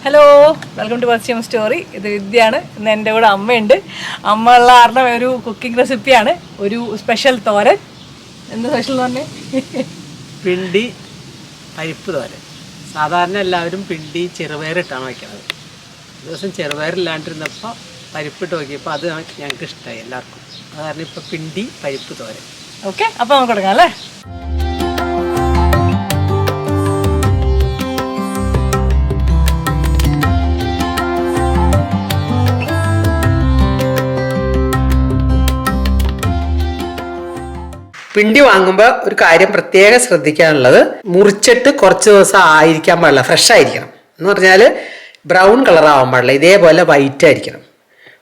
Hello, welcome to watch story. ഇത് വിദ്യയാണ്. ഇന്ന് എൻ്റെ കൂടെ അമ്മയുണ്ട്. അമ്മ ഉള്ള കാരണം ഒരു കുക്കിംഗ് റെസിപ്പിയാണ്, ഒരു സ്പെഷ്യൽ തോരൻ. എന്താ സ്പെഷ്യൽ എന്ന് പറഞ്ഞേ? പിണ്ടി പരിപ്പ് തോരൻ. സാധാരണ എല്ലാവരും പിണ്ടി ചെറുപയറിട്ടാണ് വയ്ക്കുന്നത്. ദിവസം ചെറുപയറില്ലാണ്ടിരുന്നപ്പോൾ പരിപ്പിട്ട് നോക്കിയപ്പോൾ അത് ഞങ്ങൾക്ക് ഇഷ്ടമായി എല്ലാവർക്കും. അത് കാരണം ഇപ്പോൾ പിണ്ടി പരിപ്പ് തോരൻ. ഓക്കെ, അപ്പോൾ നമുക്ക് തുടങ്ങാം അല്ലേ? പിണ്ടി വാങ്ങുമ്പോൾ ഒരു കാര്യം പ്രത്യേകം ശ്രദ്ധിക്കാനുള്ളത്, മുറിച്ചിട്ട് കുറച്ച് ദിവസം ആയിരിക്കാൻ പാടില്ല, ഫ്രഷ് ആയിരിക്കണം. എന്ന് പറഞ്ഞാൽ ബ്രൗൺ കളർ ആവാൻ പാടില്ല, ഇതേപോലെ വൈറ്റ് ആയിരിക്കണം.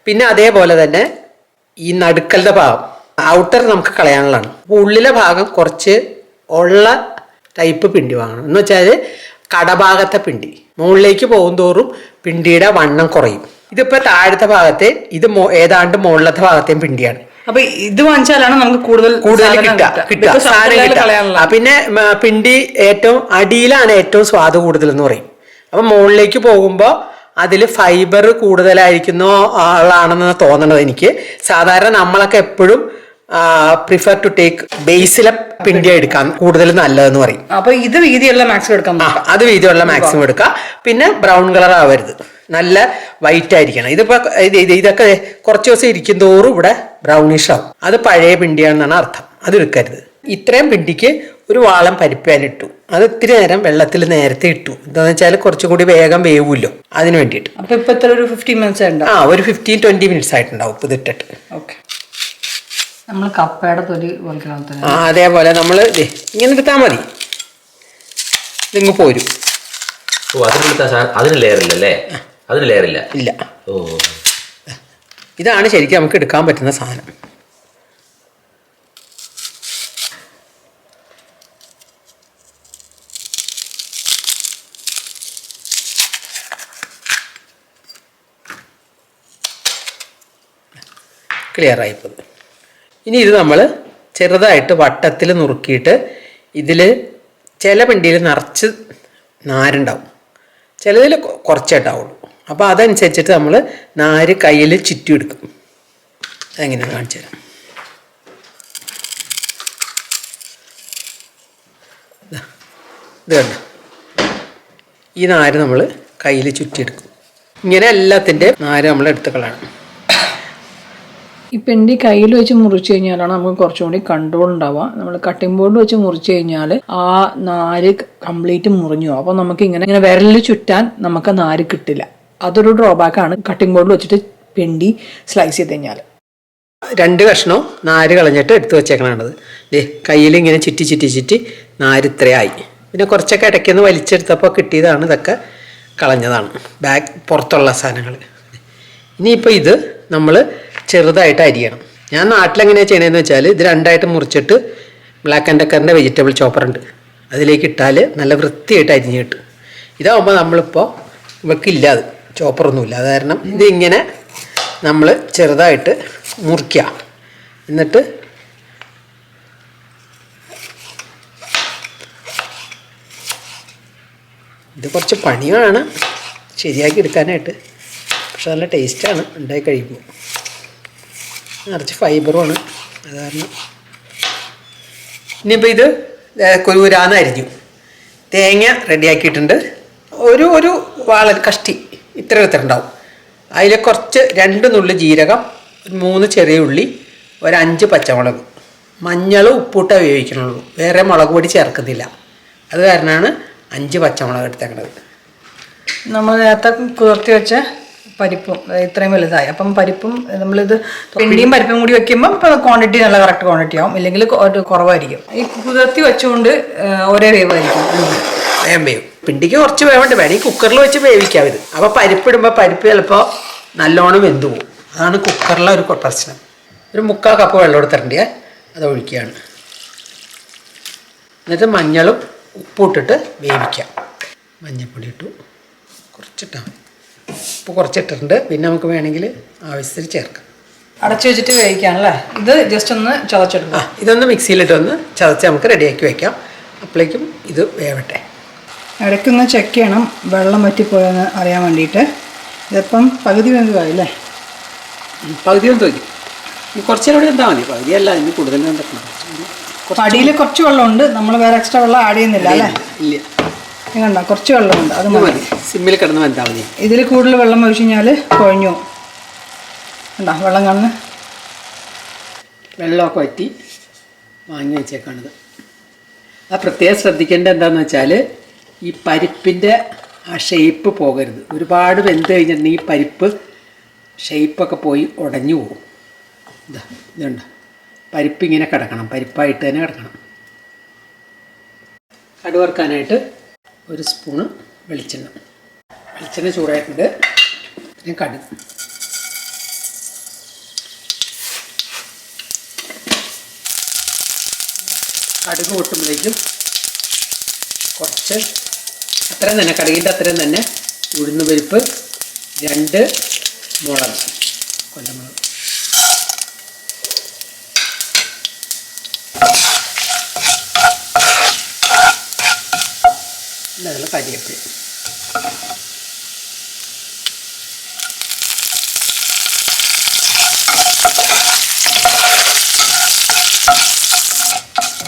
പിന്നെ അതേപോലെ തന്നെ ഈ നടുക്കലത്തെ ഭാഗം, ഔട്ടർ നമുക്ക് കളയാനുള്ളതാണ്. അപ്പോൾ ഉള്ളിലെ ഭാഗം കുറച്ച് ഉള്ള ടൈപ്പ് പിണ്ടി വാങ്ങണം. എന്ന് വെച്ചാൽ കടഭാഗത്തെ പിണ്ടി. മുകളിലേക്ക് പോകും തോറും പിണ്ടിയുടെ വണ്ണം കുറയും. ഇതിപ്പോൾ താഴത്തെ ഭാഗത്തെ, ഇത് ഏതാണ്ട് മുകളിലത്തെ ഭാഗത്തെയും പിണ്ടിയാണ്. അപ്പൊ ഇത് വാങ്ങിച്ചാലാണ് നമുക്ക് കൂടുതൽ കിട്ടുക. പിന്നെ പിണ്ടി ഏറ്റവും അടിയിലാണ് ഏറ്റവും സ്വാദ് കൂടുതൽ എന്ന് പറയും. അപ്പൊ മുകളിലേക്ക് പോകുമ്പോൾ അതിൽ ഫൈബർ കൂടുതലായിരിക്കുന്നോ ആളാണെന്ന് തോന്നണത് എനിക്ക്. സാധാരണ നമ്മളൊക്കെ എപ്പോഴും പ്രിഫർ ടു ടേക്ക് ബേസിലെ പിണ്ടി എടുക്കാൻ കൂടുതൽ നല്ലതെന്ന് പറയും. അപ്പൊ ഇത് വീതിയുള്ള മാക്സിമം എടുക്കാം. അത് വീതിയുള്ള മാക്സിമം എടുക്കാം. പിന്നെ ബ്രൗൺ കളർ ആവരുത്, നല്ല വൈറ്റ് ആയിരിക്കണം. ഇതൊക്കെ കുറച്ച് ദിവസം ഇരിക്കും തോറും ഇവിടെ ബ്രൗണിഷ് ആവും. അത് പഴയ പിണ്ടിയാണെന്നാണ് അർത്ഥം. അത് എടുക്കരുത്. ഇത്രയും പിണ്ടിക്ക് ഒരു വാളം പരിപ്പാലിട്ടു. അത് ഇത്തിരി നേരം വെള്ളത്തിൽ നേരത്തെ ഇട്ടു. എന്താണെന്ന് വെച്ചാൽ കുറച്ചുകൂടി വേഗം വേവുമല്ലോ, അതിന് വേണ്ടിയിട്ട്. അപ്പൊ ഇപ്പൊ ഒരു 15 മിനിറ്റ്സ് ഒരു 15-20 മിനിറ്റ്സ് ആയിട്ടുണ്ടാവും ഇപ്പൊ ഇതിട്ടിട്ട്. ഓക്കെ, നമ്മൾ കപ്പയുടെ തൊലി അതേപോലെ നമ്മൾ ഇങ്ങനെ എടുത്താൽ മതി, ഇതിങ്ങ് പോരും. അതിന് ലെയറില്ലല്ലേ? അതിന് ലെയറില്ല. ഇല്ല. ഇതാണ് ശരിക്കും നമുക്ക് എടുക്കാൻ പറ്റുന്ന സാധനം. ക്ലിയർ ആയിപ്പോയി. ഇനി ഇത് നമ്മൾ ചെറുതായിട്ട് വട്ടത്തിൽ നുറുക്കിയിട്ട്, ഇതിൽ ചില പിണ്ടിയിൽ നിറച്ച് നാരുണ്ടാവും, ചിലതിൽ കുറച്ചേ ഉണ്ടാവുള്ളൂ. അപ്പോൾ അതനുസരിച്ചിട്ട് നമ്മൾ നാര് കയ്യിൽ ചുറ്റി എടുക്കും. അതെങ്ങനെയാണ് കാണിച്ചു തരാം. ഇത് കണ്ട, ഈ നാര് നമ്മൾ കയ്യിൽ ചുറ്റിയെടുക്കും. ഇങ്ങനെ എല്ലാത്തിൻ്റെ നാര് നമ്മൾ എടുത്ത് കളയണം. ഈ പിണ്ടി കയ്യിൽ വെച്ച് മുറിച്ച് കഴിഞ്ഞാലാണ് നമുക്ക് കുറച്ചുകൂടി കൺട്രോൾ ഉണ്ടാവുക. നമ്മൾ കട്ടിംഗ് ബോർഡ് വെച്ച് മുറിച്ച് കഴിഞ്ഞാൽ ആ നാര് കംപ്ലീറ്റ് മുറിഞ്ഞു പോകും. അപ്പോൾ നമുക്ക് ഇങ്ങനെ വിരലിൽ ചുറ്റാൻ നമുക്ക് നാര് കിട്ടില്ല. അതൊരു ഡ്രോബാക്കാണ് കട്ടിംഗ് ബോർഡിൽ വെച്ചിട്ട് പിണ്ടി സ്ലൈസ് ചെയ്ത് കഴിഞ്ഞാൽ. 2 കഷ്ണവും നാര് കളഞ്ഞിട്ട് എടുത്ത് വെച്ചേക്കണത്. കയ്യിൽ ഇങ്ങനെ ചുറ്റി ചുറ്റി ചുറ്റി നാര് ഇത്രയായി. പിന്നെ കുറച്ചൊക്കെ ഇടയ്ക്കൊന്ന് വലിച്ചെടുത്തപ്പോൾ കിട്ടിയതാണ്. ഇതൊക്കെ കളഞ്ഞതാണ്, പുറത്തുള്ള സാധനങ്ങൾ. ഇനിയിപ്പോൾ ഇത് നമ്മൾ ചെറുതായിട്ട് അരിയണം. ഞാൻ നാട്ടിലെങ്ങനെയാണ് ചെയ്യണമെന്ന് വെച്ചാൽ, ഇത് 2ആയിട്ട് മുറിച്ചിട്ട് ബ്ലാക്ക് ആൻഡ് ഡെക്കറിൻ്റെ വെജിറ്റബിൾ ചോപ്പറുണ്ട്, അതിലേക്ക് ഇട്ടാൽ നല്ല വൃത്തിയായിട്ട് അരിഞ്ഞ് കിട്ടും. ഇതാകുമ്പോൾ നമ്മളിപ്പോൾ ഇവക്കില്ല, അത് ചോപ്പറൊന്നുമില്ല. അത് കാരണം ഇതിങ്ങനെ നമ്മൾ ചെറുതായിട്ട് മുറിക്കുക. എന്നിട്ട് ഇത് കുറച്ച് പണിയാണ് ശരിയാക്കി എടുക്കാനായിട്ട്, പക്ഷെ നല്ല ടേസ്റ്റാണ് ഉണ്ടായി കഴിയുമ്പോൾ. നിറച്ച് ഫൈബറുമാണ്, അത് കാരണം. ഇനിയിപ്പോൾ ഇത് കുരുകുരാന്ന് അരിഞ്ഞു. തേങ്ങ റെഡിയാക്കിയിട്ടുണ്ട്. ഒരു വാളൻ കഷ്ടി ഇത്ര ഉണ്ടാവും. അതിൽ കുറച്ച് 2 നുള്ളി ജീരകം, 3 ചെറിയ ഉള്ളി, 5 പച്ചമുളക്, മഞ്ഞളും ഉപ്പിട്ട് ഉപയോഗിക്കണുള്ളൂ, വേറെ മുളക് പൊടി ചേർക്കുന്നില്ല. അത് കാരണമാണ് 5 പച്ചമുളക് എടുത്തേക്കണത്. നമ്മൾ നേരത്തെ കുതിർത്തി വെച്ച പരിപ്പും ഇത്രയും വലുതായി. അപ്പം പരിപ്പും നമ്മളിത് പിണ്ടിയും പരിപ്പും കൂടി വെക്കുമ്പോൾ ഇപ്പം ക്വാണ്ടിറ്റി നല്ല കറക്റ്റ് ക്വാണ്ടിറ്റി ആവും, ഇല്ലെങ്കിൽ കുറവായിരിക്കും. ഈ കുതിർത്തി വെച്ചുകൊണ്ട് ഒരേ വേവായിരിക്കും. വേവും. പിണ്ടിക്ക് കുറച്ച് വേവുണ്ട്, വേണമെങ്കിൽ കുക്കറിൽ വെച്ച് വേവിക്കാം ഇത്. അപ്പോൾ പരിപ്പിടുമ്പോൾ പരിപ്പ് ചിലപ്പോൾ നല്ലോണം വെന്തു പോകും. അതാണ് കുക്കറിലെ ഒരു പ്രശ്നം. ഒരു 3/4 കപ്പ് വെള്ളം എടുത്തിട്ടുണ്ട്, അത് ഒഴിക്കുകയാണ്. എന്നിട്ട് മഞ്ഞളും ഉപ്പും ഇട്ടിട്ട് വേവിക്കാം. മഞ്ഞൾപ്പൊടി ഇട്ടു, കുറച്ചിട്ടാൽ മതി. ഉപ്പ് കുറച്ചിട്ടിട്ടുണ്ട്. പിന്നെ നമുക്ക് വേണമെങ്കിൽ ആവശ്യത്തിന് ചേർക്കാം. അടച്ചു വെച്ചിട്ട് വേവിക്കാണല്ലേ? ഇത് ജസ്റ്റ് ഒന്ന് ചതച്ചെടുക്കാം. ഇതൊന്ന് മിക്സിയിലിട്ടൊന്ന് ചതച്ച് നമുക്ക് റെഡിയാക്കി വയ്ക്കാം. അപ്പോഴേക്കും ഇത് വേവട്ടെ. ഇടയ്ക്കൊന്ന് ചെക്ക് ചെയ്യണം വെള്ളം വറ്റിപ്പോയെന്ന് അറിയാൻ വേണ്ടിയിട്ട്. ഇതിപ്പം പകുതി വെന്തതായില്ലേ? പകുതി ഒന്ന് തോന്നി. കുറച്ചേരം കൂടി എന്താ മതി, പകുതിയല്ല, ഇനി കൂടുതൽ വെന്തക്കണം. അടിയിൽ കുറച്ച് വെള്ളമുണ്ട്, നമ്മൾ വേറെ എക്സ്ട്രാ വെള്ളം ആഡ് ചെയ്യുന്നില്ല അല്ലേ? ഇല്ല, കണ്ട കുറച്ച് വെള്ളമുണ്ട്, അത് മതി. സിമ്മിൽ കിടന്ന് വെന്താൽ മതി. ഇതിൽ കൂടുതൽ വെള്ളം ഒഴിച്ച് കഴിഞ്ഞാൽ കുഴഞ്ഞു. കണ്ടോ വെള്ളം കാണുന്നത്? വെള്ളമൊക്കെ വറ്റി വാങ്ങി വെച്ചേക്കാണിത്. അത് പ്രത്യേകം ശ്രദ്ധിക്കേണ്ടത് എന്താണെന്ന് വെച്ചാൽ ഈ പരിപ്പിൻ്റെ ആ ഷേപ്പ് പോകരുത്. ഒരുപാട് വെന്ത് കഴിഞ്ഞിട്ടുണ്ടെങ്കിൽ ഈ പരിപ്പ് ഷേപ്പൊക്കെ പോയി ഉടഞ്ഞു പോകും. ഇതുണ്ട്, പരിപ്പ് ഇങ്ങനെ കിടക്കണം, പരിപ്പായിട്ട് തന്നെ കിടക്കണം. കടുക് വറുക്കാനായിട്ട് 1 സ്പൂണ് വെളിച്ചെണ്ണ ചൂടായിട്ടുണ്ട്. പിന്നെ കടുക്, കടുക് പൊട്ടുമ്പോഴേക്കും കുറച്ച് അത്രയും തന്നെ, കടുകിൻ്റെ അത്രയും തന്നെ ഉഴുന്ന് പരിപ്പ്, 2 മുളക്, കൊല്ലമുളക്, നല്ല കരിവേപ്പില.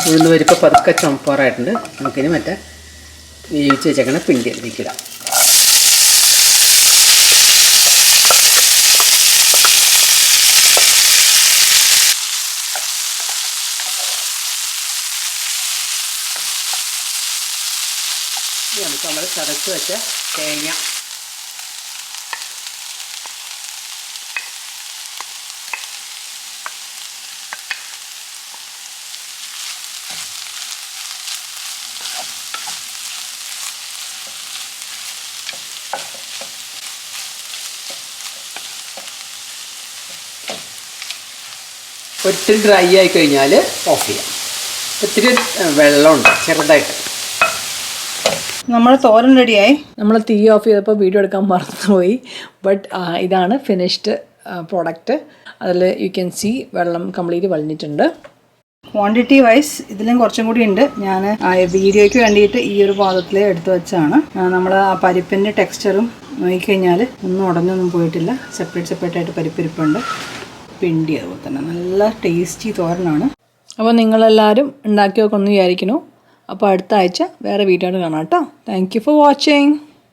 ഉഴുന്ന് പരിപ്പ് പതുക്കെ ചുമപ്പാറായിട്ടുണ്ട്. നമുക്കിനി മറ്റേ വേവിച്ച് വെച്ചേക്കണ പിണ്ടി അതിലേക്കിടാം. നമുക്ക് നമ്മൾ ചതച്ച് വെച്ച തേങ്ങ, ഒത്തിരി ഡ്രൈ ആയി കഴിഞ്ഞാൽ ഓഫ് ചെയ്യാം. ഒത്തിരി വെള്ളമുണ്ട് ചെറുതായിട്ട്. നമ്മൾ തോരൻ റെഡിയായി. നമ്മൾ തീ ഓഫ് ചെയ്തപ്പോൾ വീഡിയോ എടുക്കാൻ മറന്നുപോയി. ബട്ട് ഇതാണ് ഫിനിഷ്ഡ് പ്രോഡക്റ്റ്. അതിൽ യു ക്യാൻ സീ വെള്ളം കംപ്ലീറ്റ് വലിഞ്ഞിട്ടുണ്ട്. ക്വാണ്ടിറ്റി വൈസ് ഇതിലും കുറച്ചും കൂടി ഉണ്ട്. ഞാൻ വീഡിയോയ്ക്ക് വേണ്ടിയിട്ട് ഈ ഒരു പാത്രത്തിൽ എടുത്തു വെച്ചാണ്. നമ്മൾ ആ പരിപ്പിൻ്റെ ടെക്സ്ചറും നോക്കിക്കഴിഞ്ഞാൽ ഒന്നും ഉടഞ്ഞൊന്നും പോയിട്ടില്ല. സെപ്പറേറ്റ് ആയിട്ട് പരിപ്പിരിപ്പുണ്ട്. പിണ്ടി അതുപോലെ തന്നെ നല്ല ടേസ്റ്റി തോരനാണ്. അപ്പോൾ നിങ്ങളെല്ലാവരും ഉണ്ടാക്കി വെക്കുമെന്ന് വിചാരിക്കുന്നു. അപ്പോൾ അടുത്ത ആഴ്ച വേറെ വീഡിയോ കാണാം കേട്ടോ. Thank you for watching.